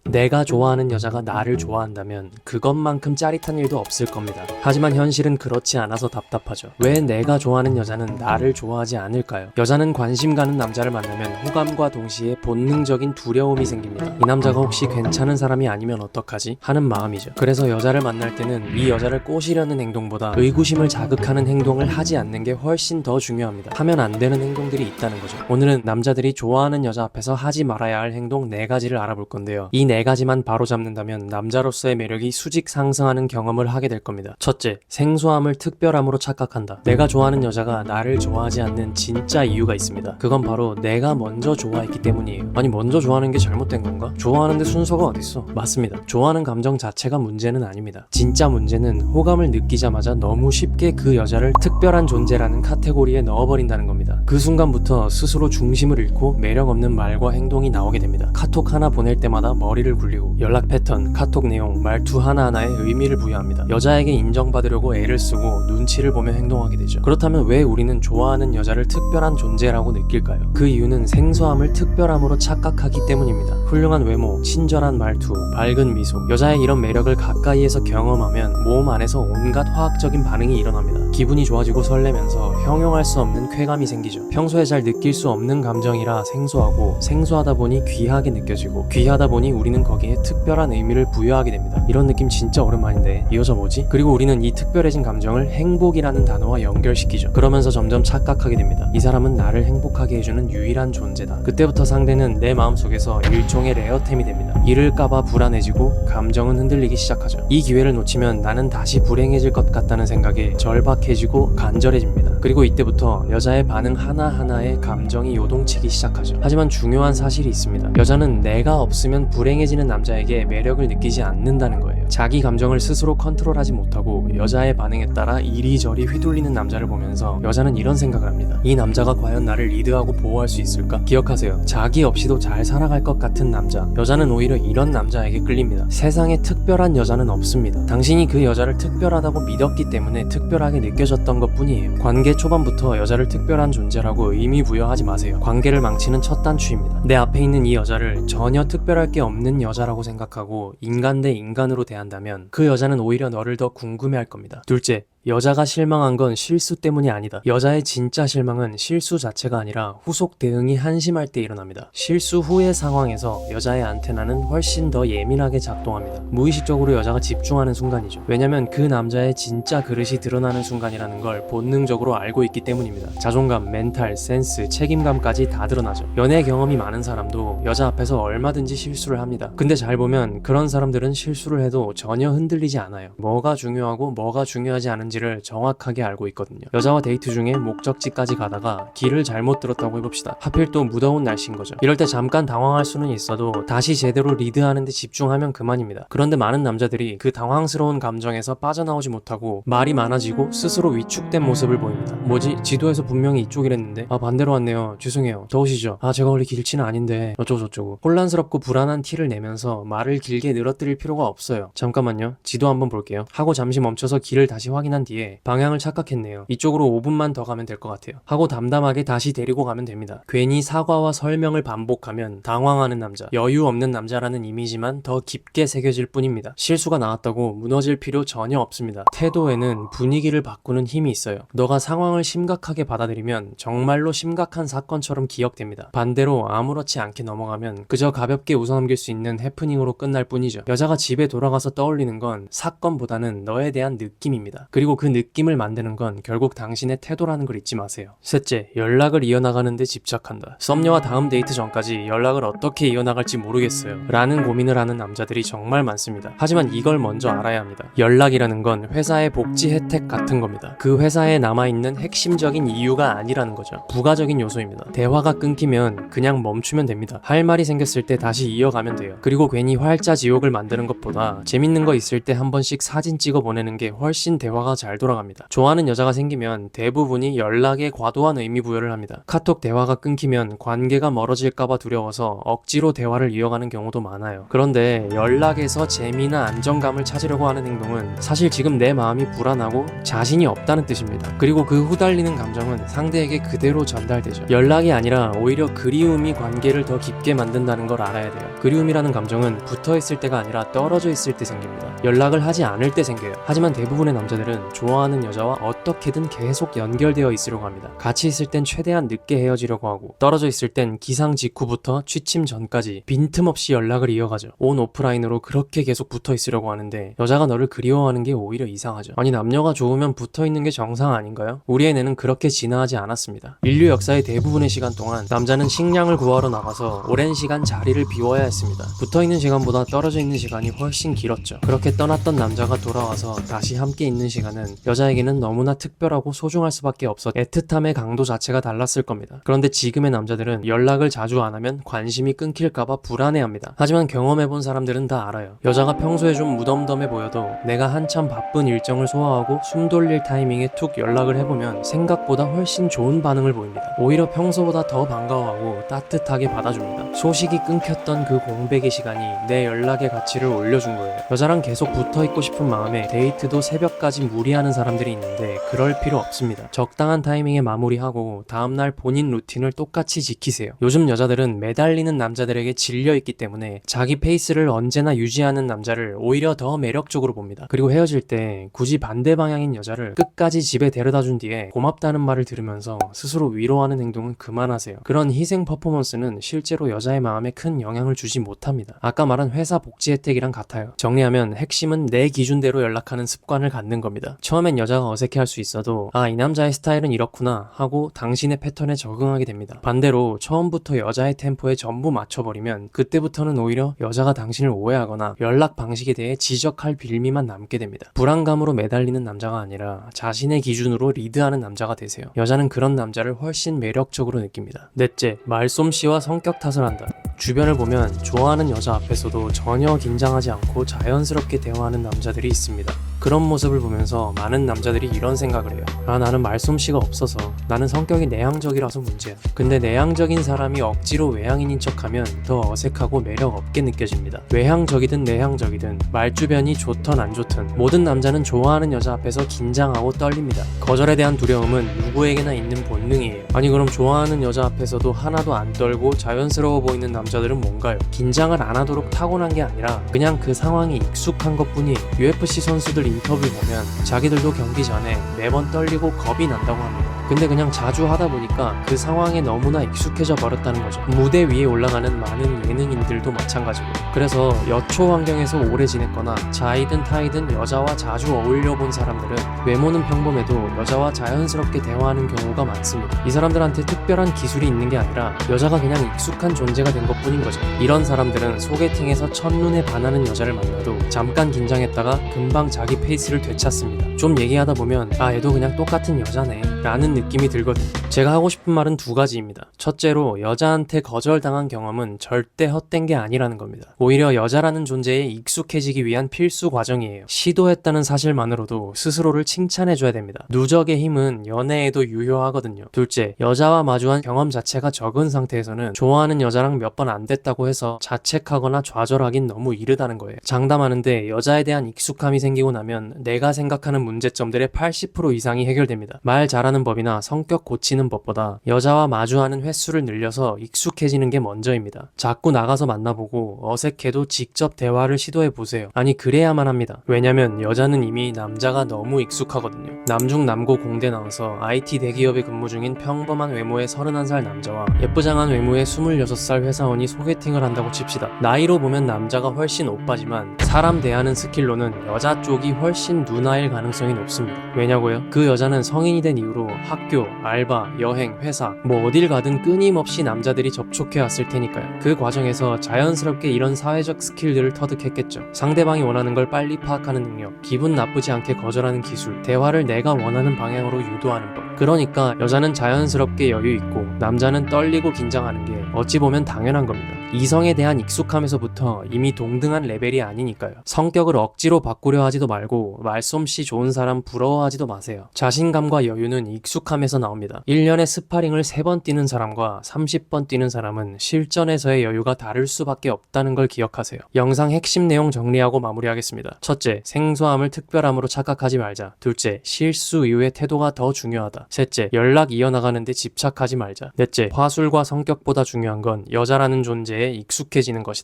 내가 좋아하는 여자가 나를 좋아한다면 그것만큼 짜릿한 일도 없을 겁니다. 하지만 현실은 그렇지 않아서 답답하죠. 왜 내가 좋아하는 여자는 나를 좋아하지 않을까요? 여자는 관심 가는 남자를 만나면 호감과 동시에 본능적인 두려움이 생깁니다. 이 남자가 혹시 괜찮은 사람이 아니면 어떡하지? 하는 마음이죠. 그래서 여자를 만날 때는 이 여자를 꼬시려는 행동보다 의구심을 자극하는 행동을 하지 않는 게 훨씬 더 중요합니다. 하면 안 되는 행동들이 있다는 거죠. 오늘은 남자들이 좋아하는 여자 앞에서 하지 말아야 할 행동 4가지를 알아볼 건데요. 이 4가지만 바로잡는다면 남자로서의 매력이 수직 상승하는 경험을 하게 될 겁니다. 첫째, 생소함을 특별함으로 착각한다. 내가 좋아하는 여자가 나를 좋아하지 않는 진짜 이유가 있습니다. 그건 바로 내가 먼저 좋아했기 때문이에요. 아니, 먼저 좋아하는 게 잘못된 건가? 좋아하는데 순서가 어딨어? 맞습니다. 좋아하는 감정 자체가 문제는 아닙니다. 진짜 문제는 호감을 느끼자마자 너무 쉽게 그 여자를 특별한 존재라는 카테고리에 넣어버린다는 겁니다. 그 순간부터 스스로 중심을 잃고 매력 없는 말과 행동이 나오게 됩니다. 카톡 하나 보낼 때마다 머리를 굴리고 연락 패턴, 카톡 내용, 말투 하나하나에 의미를 부여합니다. 여자에게 인정받으려고 애를 쓰고 눈치를 보며 행동하게 되죠. 그렇다면 왜 우리는 좋아하는 여자를 특별한 존재라고 느낄까요? 그 이유는 생소함을 특별함으로 착각하기 때문입니다. 훌륭한 외모, 친절한 말투, 밝은 미소, 여자의 이런 매력을 가까이에서 경험하면 몸 안에서 온갖 화학적인 반응이 일어납니다. 기분이 좋아지고 설레면서 형용할 수 없는 쾌감이 생기죠. 평소에 잘 느낄 수 없는 감정이라 생소하고, 생소하다 보니 귀하게 느껴지고, 귀하다 보니 우리는 거기에 특별한 의미를 부여하게 됩니다. 이런 느낌 진짜 오랜만인데 이 여자 뭐지? 그리고 우리는 이 특별해진 감정을 행복이라는 단어와 연결시키죠. 그러면서 점점 착각하게 됩니다. 이 사람은 나를 행복하게 해주는 유일한 존재다. 그때부터 상대는 내 마음속에서 일종의 레어템이 됩니다. 잃을까봐 불안해지고 감정은 흔들리기 시작하죠. 이 기회를 놓치면 나는 다시 불행해질 것 같다는 생각에 절박해지고 간절해집니다. 그리고 이때부터 여자의 반응 하나하나에 감정이 요동치기 시작하죠. 하지만 중요한 사실이 있습니다. 여자는 내가 없으면 불행해지는 남자에게 매력을 느끼지 않는다는 거예요. 자기 감정을 스스로 컨트롤하지 못하고 여자의 반응에 따라 이리저리 휘둘리는 남자를 보면서 여자는 이런 생각을 합니다. 이 남자가 과연 나를 리드하고 보호할 수 있을까? 기억하세요. 자기 없이도 잘 살아갈 것 같은 남자. 여자는 오히려 이런 남자에게 끌립니다. 세상에 특별한 여자는 없습니다. 당신이 그 여자를 특별하다고 믿었기 때문에 특별하게 느껴졌던 것 뿐이에요. 관계 초반부터 여자를 특별한 존재라고 의미 부여하지 마세요. 관계를 망치는 첫 단추입니다. 내 앞에 있는 이 여자를 전혀 특별할 게 없는 여자라고 생각하고 인간 대 인간으로 대한다면 그 여자는 오히려 너를 더 궁금해할 겁니다. 둘째, 여자가 실망한 건 실수 때문이 아니다. 여자의 진짜 실망은 실수 자체가 아니라 후속 대응이 한심할 때 일어납니다. 실수 후의 상황에서 여자의 안테나는 훨씬 더 예민하게 작동합니다. 무의식적으로 여자가 집중하는 순간이죠. 왜냐면 그 남자의 진짜 그릇이 드러나는 순간이라는 걸 본능적으로 알고 있기 때문입니다. 자존감, 멘탈, 센스, 책임감까지 다 드러나죠. 연애 경험이 많은 사람도 여자 앞에서 얼마든지 실수를 합니다. 근데 잘 보면 그런 사람들은 실수를 해도 전혀 흔들리지 않아요. 뭐가 중요하고 뭐가 중요하지 않은지 를 정확하게 알고 있거든요. 여자와 데이트 중에 목적지까지 가다가 길을 잘못 들었다고 해봅시다. 하필 또 무더운 날씨인 거죠. 이럴 때 잠깐 당황할 수는 있어도 다시 제대로 리드하는 데 집중하면 그만입니다. 그런데 많은 남자들이 그 당황스러운 감정에서 빠져나오지 못하고 말이 많아지고 스스로 위축된 모습을 보입니다. 뭐지? 지도에서 분명히 이쪽이랬는데 반대로 왔네요. 죄송해요. 더우시죠? 제가 원래 길치는 아닌데 어쩌고저쩌고 혼란스럽고 불안한 티를 내면서 말을 길게 늘어뜨릴 필요가 없어요. 잠깐만요. 지도 한번 볼게요. 하고 잠시 멈춰서 길을 다시 확인한 뒤에 방향을 착각했네요. 이쪽으로 5분만 더 가면 될 것 같아요. 하고 담담하게 다시 데리고 가면 됩니다. 괜히 사과와 설명을 반복하면 당황하는 남자, 여유 없는 남자라는 이미지만 더 깊게 새겨질 뿐입니다. 실수가 나왔다고 무너질 필요 전혀 없습니다. 태도에는 분위기를 바꾸는 힘이 있어요. 너가 상황을 심각하게 받아들이면 정말로 심각한 사건처럼 기억됩니다. 반대로 아무렇지 않게 넘어가면 그저 가볍게 웃어넘길 수 있는 해프닝으로 끝날 뿐이죠. 여자가 집에 돌아가서 떠올리는 건 사건보다는 너에 대한 느낌입니다. 그리고 그 느낌을 만드는 건 결국 당신의 태도라는 걸 잊지 마세요. 셋째, 연락을 이어나가는데 집착한다. 썸녀와 다음 데이트 전까지 연락을 어떻게 이어나갈지 모르겠어요 라는 고민을 하는 남자들이 정말 많습니다. 하지만 이걸 먼저 알아야 합니다. 연락이라는 건 회사의 복지 혜택 같은 겁니다. 그 회사에 남아있는 핵심적인 이유가 아니라는 거죠. 부가적인 요소입니다. 대화가 끊기면 그냥 멈추면 됩니다. 할 말이 생겼을 때 다시 이어가면 돼요. 그리고 괜히 활자지옥을 만드는 것보다 재밌는 거 있을 때 한 번씩 사진 찍어 보내는 게 훨씬 대화가 잘 돌아갑니다. 좋아하는 여자가 생기면 대부분이 연락에 과도한 의미 부여를 합니다. 카톡 대화가 끊기면 관계가 멀어질까봐 두려워서 억지로 대화를 이어가는 경우도 많아요. 그런데 연락에서 재미나 안정감을 찾으려고 하는 행동은 사실 지금 내 마음이 불안하고 자신이 없다는 뜻입니다. 그리고 그 후달리는 감정은 상대에게 그대로 전달되죠. 연락이 아니라 오히려 그리움이 관계를 더 깊게 만든다는 걸 알아야 돼요. 그리움이라는 감정은 붙어있을 때가 아니라 떨어져 있을 때 생깁니다. 연락을 하지 않을 때 생겨요. 하지만 대부분의 남자들은 좋아하는 여자와 어떻게든 계속 연결되어 있으려고 합니다. 같이 있을 땐 최대한 늦게 헤어지려고 하고, 떨어져 있을 땐 기상 직후부터 취침 전까지 빈틈없이 연락을 이어가죠. 온 오프라인으로 그렇게 계속 붙어 있으려고 하는데 여자가 너를 그리워하는 게 오히려 이상하죠. 아니, 남녀가 좋으면 붙어 있는 게 정상 아닌가요? 우리의 뇌는 그렇게 진화하지 않았습니다. 인류 역사의 대부분의 시간 동안 남자는 식량을 구하러 나가서 오랜 시간 자리를 비워야 했습니다. 붙어 있는 시간보다 떨어져 있는 시간이 훨씬 길었죠. 그렇게 떠났던 남자가 돌아와서 다시 함께 있는 시간은 여자에게는 너무나 특별하고 소중할 수밖에 없었. 애틋함의 강도 자체가 달랐을 겁니다. 그런데 지금의 남자들은 연락을 자주 안 하면 관심이 끊길까봐 불안해합니다. 하지만 경험해본 사람들은 다 알아요. 여자가 평소에 좀 무덤덤해 보여도 내가 한참 바쁜 일정을 소화하고 숨 돌릴 타이밍에 툭 연락을 해보면 생각보다 훨씬 좋은 반응을 보입니다. 오히려 평소보다 더 반가워하고 따뜻하게 받아줍니다. 소식이 끊겼던 그 공백의 시간이 내 연락의 가치를 올려준 거예요. 여자랑 계속 붙어있고 싶은 마음에 데이트도 새벽까지 무리하는 사람들이 있는데 그럴 필요 없습니다. 적당한 타이밍에 마무리하고 다음날 본인 루틴을 똑같이 지키세요. 요즘 여자들은 매달리는 남자들에게 질려있기 때문에 자기 페이스를 언제나 유지하는 남자를 오히려 더 매력적으로 봅니다. 그리고 헤어질 때 굳이 반대 방향인 여자를 끝까지 집에 데려다 준 뒤에 고맙다는 말을 들으면서 스스로 위로하는 행동은 그만하세요. 그런 희생 퍼포먼스는 실제로 여자의 마음에 큰 영향을 주지 못합니다. 아까 말한 회사 복지 혜택이랑 같아요. 정리하면 핵심은 내 기준대로 연락하는 습관을 갖는 겁니다. 처음엔 여자가 어색해할 수 있어도 이 남자의 스타일은 이렇구나 하고 당신의 패턴에 적응하게 됩니다. 반대로 처음부터 여자의 템포에 전부 맞춰버리면 그때부터는 오히려 여자가 당신을 오해하거나 연락 방식에 대해 지적할 빌미만 남게 됩니다. 불안감으로 매달리는 남자가 아니라 자신의 기준으로 리드하는 남자가 되세요. 여자는 그런 남자를 훨씬 매력적으로 느낍니다. 넷째, 말솜씨와 성격 탓을 한다. 주변을 보면 좋아하는 여자 앞에서도 전혀 긴장하지 않고 자연스럽게 대화하는 남자들이 있습니다. 그런 모습을 보면서 많은 남자들이 이런 생각을 해요. 나는 말솜씨가 없어서, 나는 성격이 내향적이라서 문제야. 근데 내향적인 사람이 억지로 외향인인 척하면 더 어색하고 매력 없게 느껴집니다. 외향적이든 내향적이든 말주변이 좋든 안 좋든 모든 남자는 좋아하는 여자 앞에서 긴장하고 떨립니다. 거절에 대한 두려움은 누구에게나 있는 본능이에요. 아니, 그럼 좋아하는 여자 앞에서도 하나도 안 떨고 자연스러워 보이는 남자들은 뭔가요? 긴장을 안 하도록 타고난 게 아니라 그냥 그 상황이 익숙한 것뿐이에요. UFC 선수들 인터뷰 보면 자기들도 경기 전에 매번 떨리고 겁이 난다고 합니다. 근데 그냥 자주 하다 보니까 그 상황에 너무나 익숙해져 버렸다는 거죠. 무대 위에 올라가는 많은 예능인들도 마찬가지고. 그래서 여초 환경에서 오래 지냈거나 자이든 타이든 여자와 자주 어울려 본 사람들은 외모는 평범해도 여자와 자연스럽게 대화하는 경우가 많습니다. 이 사람들한테 특별한 기술이 있는 게 아니라 여자가 그냥 익숙한 존재가 된 것뿐인 거죠. 이런 사람들은 소개팅에서 첫눈에 반하는 여자를 만나도 잠깐 긴장했다가 금방 자기 페이스를 되찾습니다. 좀 얘기하다 보면 얘도 그냥 똑같은 여자네 라는 느낌이 들거든요. 제가 하고 싶은 말은 두 가지입니다. 첫째로 여자한테 거절당한 경험은 절대 헛된 게 아니라는 겁니다. 오히려 여자라는 존재에 익숙해지기 위한 필수 과정이에요. 시도했다는 사실만으로도 스스로를 칭찬해줘야 됩니다. 누적의 힘은 연애에도 유효하거든요. 둘째, 여자와 마주한 경험 자체가 적은 상태에서는 좋아하는 여자랑 몇 번 안 됐다고 해서 자책하거나 좌절하긴 너무 이르다는 거예요. 장담하는데 여자에 대한 익숙함이 생기고 나면 내가 생각하는 문제점들의 80% 이상이 해결됩니다. 말 잘하는 법이나 성격 고치는 법보다 여자와 마주하는 횟수를 늘려서 익숙해지는 게 먼저입니다. 자꾸 나가서 만나보고 어색해도 직접 대화를 시도해보세요. 아니, 그래야만 합니다. 왜냐면 여자는 이미 남자가 너무 익숙하거든요. 남중남고 공대 나와서 IT 대기업에 근무 중인 평범한 외모의 31살 남자와 예쁘장한 외모의 26살 회사원이 소개팅을 한다고 칩시다. 나이로 보면 남자가 훨씬 오빠지만 사람 대하는 스킬로는 여자 쪽이 훨씬 누나일 가능성이 높습니다. 왜냐고요? 그 여자는 성인이 된 이후로 학교, 알바, 여행, 회사 어딜 가든 끊임없이 남자들이 접촉해왔을 테니까요. 그 과정에서 자연스럽게 이런 사회적 스킬들을 터득했겠죠. 상대방이 원하는 걸 빨리 파악하는 능력, 기분 나쁘지 않게 거절하는 기술, 대화를 내가 원하는 방향으로 유도하는 법. 그러니까 여자는 자연스럽게 여유 있고 남자는 떨리고 긴장하는 게 어찌 보면 당연한 겁니다. 이성에 대한 익숙함에서부터 이미 동등한 레벨이 아니니까요. 성격을 억지로 바꾸려 하지도 말고 말솜씨 좋은 사람 부러워하지도 마세요. 자신감과 여유는 익숙함에서 나옵니다. 1년에 스파링을 3번 뛰는 사람과 30번 뛰는 사람은 실전에서의 여유가 다를 수밖에 없다는 걸 기억하세요. 영상 핵심 내용 정리하고 마무리하겠습니다. 첫째, 생소함을 특별함으로 착각하지 말자. 둘째, 실수 이후의 태도가 더 중요하다. 셋째, 연락 이어나가는데 집착하지 말자. 넷째, 화술과 성격보다 중요한 건 여자라는 존재에 익숙해지는 것이다.